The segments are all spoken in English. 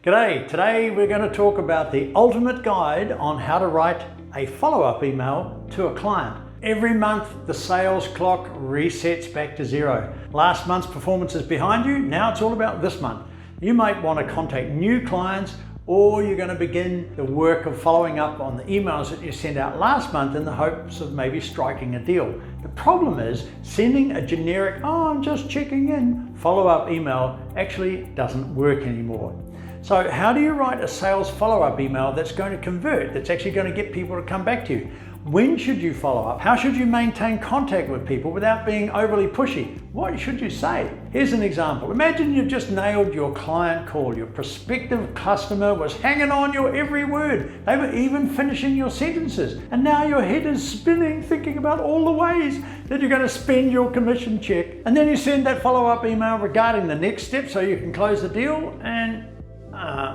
G'day, today we're going to talk about the ultimate guide on how to write a follow-up email to a client. Every month the sales clock resets back to zero. Last month's performance is behind you, now it's all about this month. You might want to contact new clients, or you're going to begin the work of following up on the emails that you sent out last month in the hopes of maybe striking a deal. The problem is sending a generic, I'm just checking in, follow-up email actually doesn't work anymore. So how do you write a sales follow-up email that's going to convert, that's actually going to get people to come back to you? When should you follow up? How should you maintain contact with people without being overly pushy? What should you say? Here's an example. Imagine you've just nailed your client call. Your prospective customer was hanging on your every word. They were even finishing your sentences. And now your head is spinning thinking about all the ways that you're going to spend your commission check. And then you send that follow-up email regarding the next step so you can close the deal, and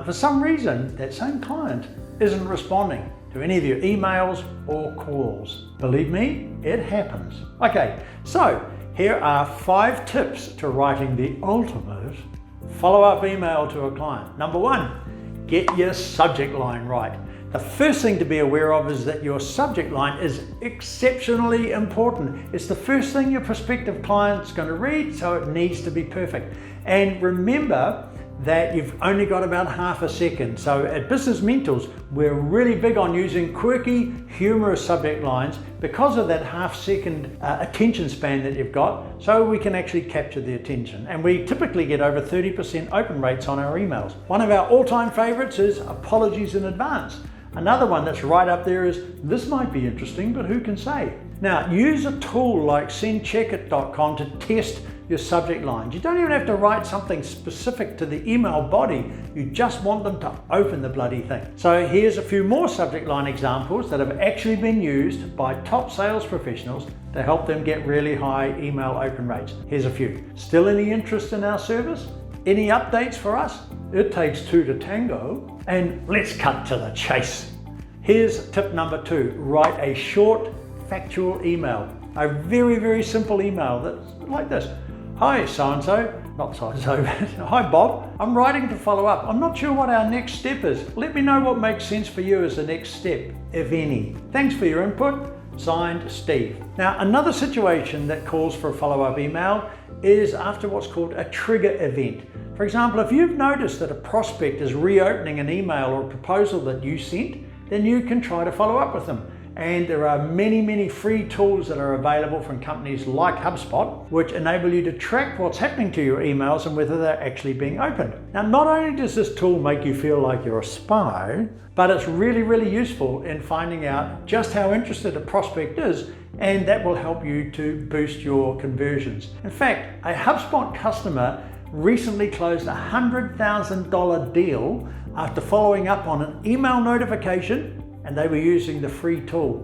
for some reason that same client isn't responding to any of your emails or calls. Believe me, it happens. Okay, so here are 5 tips to writing the ultimate follow-up email to a client. Number 1, get your subject line right. The first thing to be aware of is that your subject line is exceptionally important. It's the first thing your prospective client's going to read, so it needs to be perfect. And remember that you've only got about half a second. So at Businessmentals, we're really big on using quirky, humorous subject lines because of that half-second attention span that you've got, so we can actually capture the attention. And we typically get over 30% open rates on our emails. One of our all-time favorites is apologies in advance. Another one that's right up there is, this might be interesting, but who can say? Now, use a tool like sendcheckit.com to test your subject lines. You don't even have to write something specific to the email body. You just want them to open the bloody thing. So here's a few more subject line examples that have actually been used by top sales professionals to help them get really high email open rates. Here's a few. Still any interest in our service? Any updates for us? It takes 2 to tango. And let's cut to the chase. Here's tip number 2. Write a short, factual email. A very, very simple email that's like this. Hi, so-and-so, not so-and-so, hi Bob, I'm writing to follow up. I'm not sure what our next step is. Let me know what makes sense for you as the next step, if any. Thanks for your input. Signed, Steve. Now, another situation that calls for a follow-up email is after what's called a trigger event. For example, if you've noticed that a prospect is reopening an email or a proposal that you sent, then you can try to follow up with them. And there are many, many free tools that are available from companies like HubSpot, which enable you to track what's happening to your emails and whether they're actually being opened. Now, not only does this tool make you feel like you're a spy, but it's really, really useful in finding out just how interested a prospect is, and that will help you to boost your conversions. In fact, a HubSpot customer recently closed a $100,000 deal after following up on an email notification, and they were using the free tool.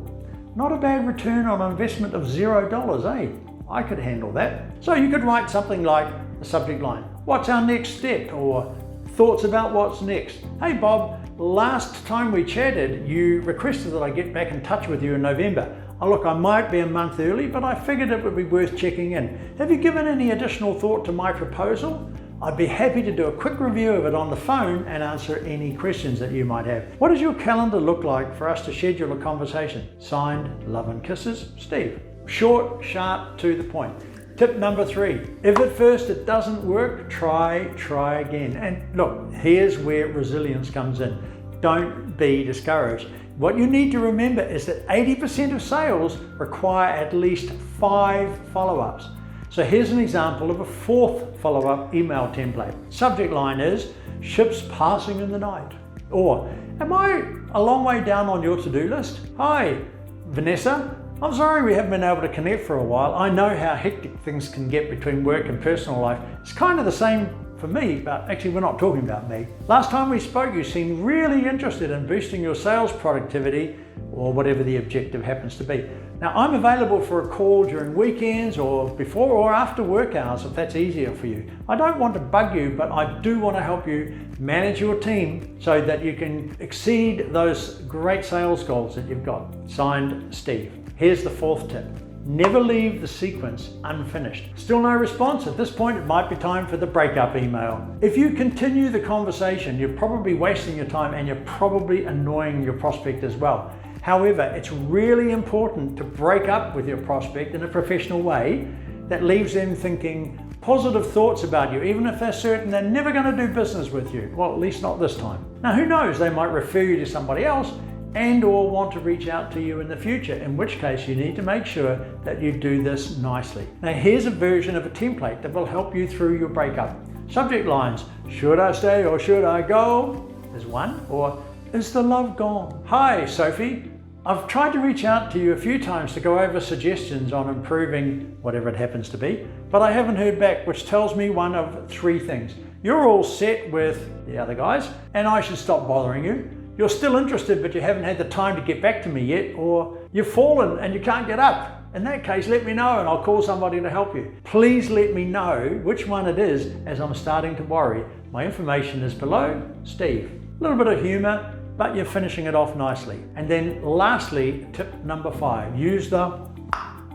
Not a bad return on investment of $0, eh? I could handle that. So you could write something like the subject line, what's our next step? Or thoughts about what's next. Hey Bob, last time we chatted, you requested that I get back in touch with you in November. Oh look, I might be a month early, but I figured it would be worth checking in. Have you given any additional thought to my proposal? I'd be happy to do a quick review of it on the phone and answer any questions that you might have. What does your calendar look like for us to schedule a conversation? Signed, love and kisses, Steve. Short, sharp, to the point. Tip number 3, if at first it doesn't work, try again. And look, here's where resilience comes in. Don't be discouraged. What you need to remember is that 80% of sales require at least 5 follow-ups. So here's an example of a 4th follow-up email template. Subject line is, ships passing in the night. Or, am I a long way down on your to-do list? Hi, Vanessa. I'm sorry we haven't been able to connect for a while. I know how hectic things can get between work and personal life. It's kind of the same for me, but actually we're not talking about me. Last time we spoke, you seemed really interested in boosting your sales productivity, or whatever the objective happens to be. Now, I'm available for a call during weekends or before or after work hours if that's easier for you. I don't want to bug you, but I do want to help you manage your team so that you can exceed those great sales goals that you've got. Signed, Steve. Here's the 4th tip. Never leave the sequence unfinished. Still no response? At this point, it might be time for the breakup email. If you continue the conversation, you're probably wasting your time and you're probably annoying your prospect as well. However, it's really important to break up with your prospect in a professional way that leaves them thinking positive thoughts about you, even if they're certain they're never going to do business with you. Well, at least not this time. Now, who knows? They might refer you to somebody else and or want to reach out to you in the future, in which case you need to make sure that you do this nicely. Now, here's a version of a template that will help you through your breakup. Subject lines: should I stay or should I go? Is one. Or is the love gone? Hi, Sophie. I've tried to reach out to you a few times to go over suggestions on improving whatever it happens to be, but I haven't heard back, which tells me one of three things. You're all set with the other guys, and I should stop bothering you. You're still interested, but you haven't had the time to get back to me yet, or you've fallen and you can't get up. In that case, let me know and I'll call somebody to help you. Please let me know which one it is, as I'm starting to worry. My information is below. Steve. A little bit of humor, but you're finishing it off nicely. And then lastly, tip number 5, use the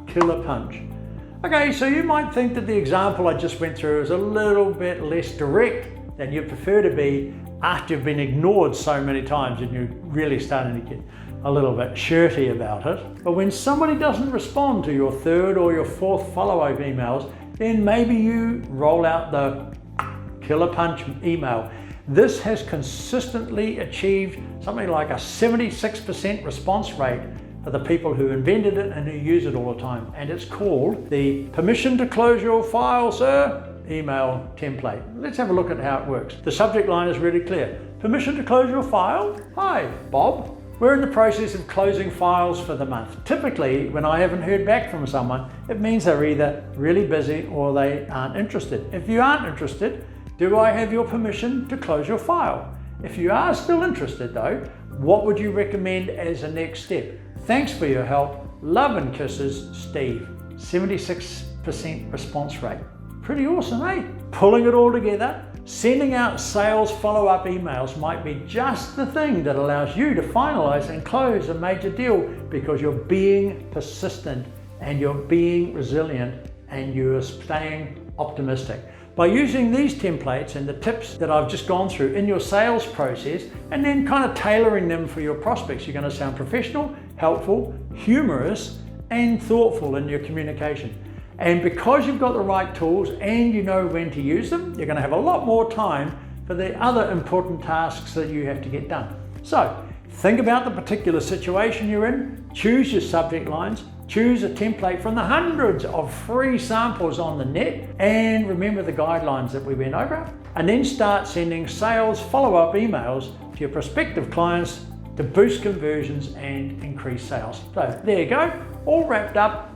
killer punch. Okay, so you might think that the example I just went through is a little bit less direct than you prefer to be after you've been ignored so many times and you're really starting to get a little bit shirty about it. But when somebody doesn't respond to your third or your fourth follow-up emails, then maybe you roll out the killer punch email. This has consistently achieved something like a 76% response rate for the people who invented it and who use it all the time. And it's called the permission to close your file, sir, email template. Let's have a look at how it works. The subject line is really clear. Permission to close your file? Hi, Bob. We're in the process of closing files for the month. Typically, when I haven't heard back from someone, it means they're either really busy or they aren't interested. If you aren't interested, do I have your permission to close your file? If you are still interested though, what would you recommend as a next step? Thanks for your help. Love and kisses, Steve. 76% response rate. Pretty awesome, eh? Pulling it all together, sending out sales follow-up emails might be just the thing that allows you to finalize and close a major deal, because you're being persistent and you're being resilient and you're staying optimistic. By using these templates and the tips that I've just gone through in your sales process and then kind of tailoring them for your prospects, you're going to sound professional, helpful, humorous, and thoughtful in your communication. And because you've got the right tools and you know when to use them, you're going to have a lot more time for the other important tasks that you have to get done. So think about the particular situation you're in, choose your subject lines, choose a template from the hundreds of free samples on the net, and remember the guidelines that we went over, and then start sending sales follow-up emails to your prospective clients to boost conversions and increase sales. So there you go, all wrapped up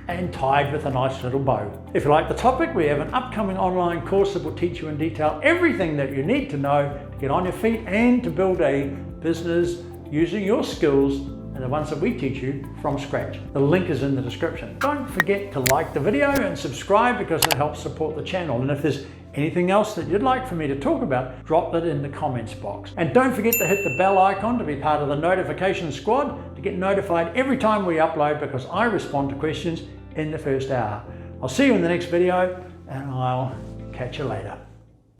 and tied with a nice little bow. If you like the topic, we have an upcoming online course that will teach you in detail everything that you need to know to get on your feet and to build a business using your skills and the ones that we teach you from scratch. The link is in the description. Don't forget to like the video and subscribe, because it helps support the channel. And if there's anything else that you'd like for me to talk about, drop it in the comments box. And don't forget to hit the bell icon to be part of the notification squad to get notified every time we upload, because I respond to questions in the first hour. I'll see you in the next video, and I'll catch you later.